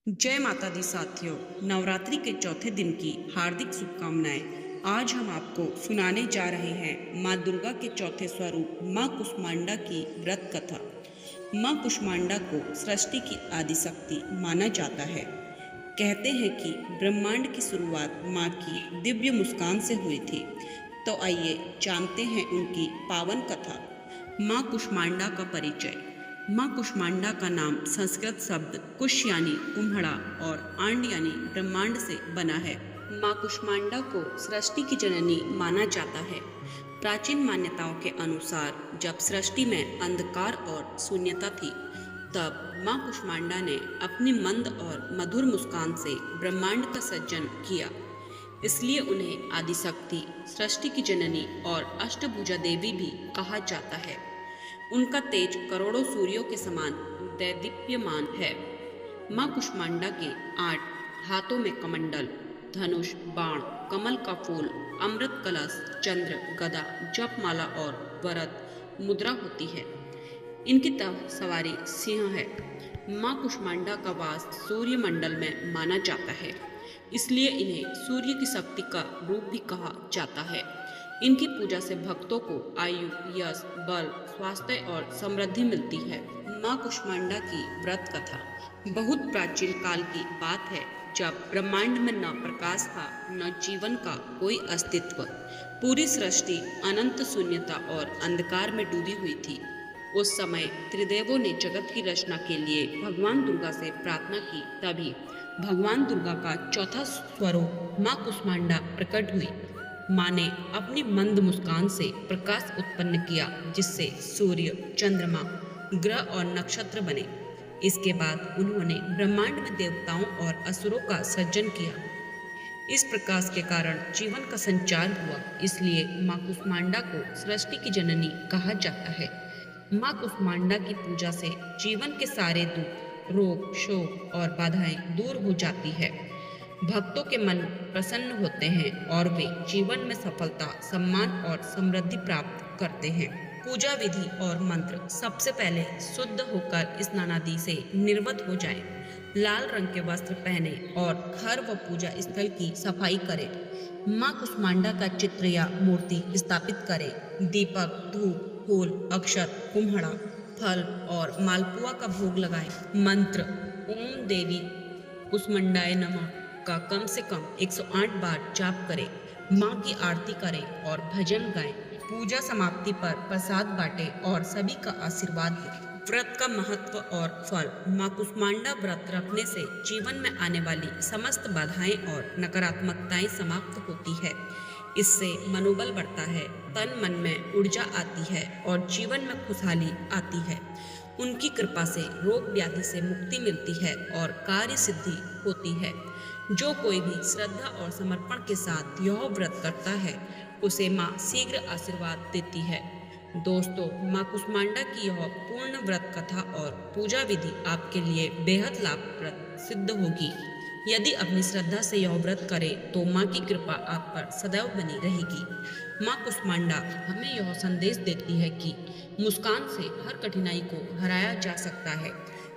जय माता दी साथियों, नवरात्रि के चौथे दिन की हार्दिक शुभकामनाएं। आज हम आपको सुनाने जा रहे हैं माँ दुर्गा के चौथे स्वरूप माँ कुष्मांडा की व्रत कथा। माँ कुष्मांडा को सृष्टि की आदिशक्ति माना जाता है। कहते हैं कि ब्रह्मांड की शुरुआत माँ की दिव्य मुस्कान से हुई थी। तो आइए जानते हैं उनकी पावन कथा। माँ कुष्मांडा का परिचय। माँ कुष्मांडा का नाम संस्कृत शब्द कुश यानी कुम्हड़ा और आंड यानी ब्रह्मांड से बना है। माँ कुष्मांडा को सृष्टि की जननी माना जाता है। प्राचीन मान्यताओं के अनुसार जब सृष्टि में अंधकार और शून्यता थी, तब माँ कुष्मांडा ने अपनी मंद और मधुर मुस्कान से ब्रह्मांड का सृजन किया। इसलिए उन्हें आदिशक्ति, सृष्टि की जननी और अष्टभुजा देवी भी कहा जाता है। उनका तेज करोड़ों सूर्यों के समान दैदीप्यमान है। माँ कुष्मांडा के 8 हाथों में कमंडल, धनुष, बाण, कमल का फूल, अमृत कलश, चंद्र, गदा, जपमाला और वरद मुद्रा होती है। इनकी सवारी सिंह है। माँ कुष्मांडा का वास सूर्य मंडल में माना जाता है, इसलिए इन्हें सूर्य की शक्ति का रूप भी कहा जाता है। इनकी पूजा से भक्तों को आयु, यश, बल, स्वास्थ्य और समृद्धि मिलती है। माँ कुष्मांडा की व्रत कथा बहुत प्राचीन काल की बात है, जब ब्रह्मांड में न प्रकाश था न जीवन का कोई अस्तित्व। पूरी सृष्टि अनंत शून्यता और अंधकार में डूबी हुई थी। उस समय त्रिदेवों ने जगत की रचना के लिए भगवान दुर्गा से प्रार्थना की। तभी भगवान दुर्गा का चौथा स्वरूप माँ कुष्मांडा प्रकट हुई। माँ ने अपनी मंद मुस्कान से प्रकाश उत्पन्न किया, जिससे सूर्य, चंद्रमा, ग्रह और नक्षत्र बने। इसके बाद उन्होंने ब्रह्मांड में देवताओं और असुरों का सृजन किया। इस प्रकाश के कारण जीवन का संचार हुआ, इसलिए माँ कुष्मांडा को सृष्टि की जननी कहा जाता है। माँ कुष्मांडा की पूजा से जीवन के सारे दुख, रोग, शोक और बाधाएं दूर हो जाती है। भक्तों के मन प्रसन्न होते हैं और वे जीवन में सफलता, सम्मान और समृद्धि प्राप्त करते हैं। पूजा विधि और मंत्र। सबसे पहले शुद्ध होकर स्नानादि से निर्वत हो जाएं। लाल रंग के वस्त्र पहने और घर व पूजा स्थल की सफाई करें। माँ कुष्मांडा का चित्र या मूर्ति स्थापित करें। दीपक, धूप, फूल, अक्षत, कुम्हड़ा, फल और मालपुआ का भोग लगाएं। मंत्र ओम देवी कुष्मांडाय नमः का कम से कम 108 बार जाप करें। माँ की आरती करें और भजन गाएं। पूजा समाप्ति पर प्रसाद बांटें और सभी का आशीर्वाद लें। व्रत का महत्व और फल। माँ कुष्मांडा व्रत रखने से जीवन में आने वाली समस्त बाधाएं और नकारात्मकताएं समाप्त होती है। इससे मनोबल बढ़ता है, तन मन में ऊर्जा आती है और जीवन में खुशहाली आती है। उनकी कृपा से रोग व्याधि से मुक्ति मिलती है और कार्य सिद्धि होती है। जो कोई भी श्रद्धा और समर्पण के साथ यह व्रत करता है, उसे माँ शीघ्र आशीर्वाद देती है। दोस्तों, माँ कुष्मांडा की यह पूर्ण व्रत कथा और पूजा विधि आपके लिए बेहद लाभप्रद सिद्ध होगी। यदि अपनी श्रद्धा से यह व्रत करें तो माँ की कृपा आप पर सदैव बनी रहेगी। माँ कुष्मांडा हमें यह संदेश देती है कि मुस्कान से हर कठिनाई को हराया जा सकता है।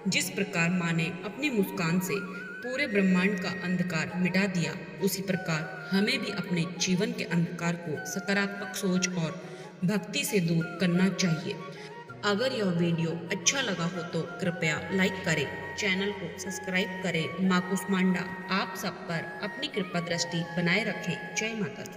जिस प्रकार माँ ने अपनी मुस्कान से पूरे ब्रह्मांड का अंधकार मिटा दिया, उसी प्रकार हमें भी अपने जीवन के अंधकार को सकारात्मक सोच और भक्ति से दूर करना चाहिए। अगर यह वीडियो अच्छा लगा हो तो कृपया लाइक करें, चैनल को सब्सक्राइब करें। माँ कुष्मांडा आप सब पर अपनी कृपा दृष्टि बनाए रखें। जय माता दी।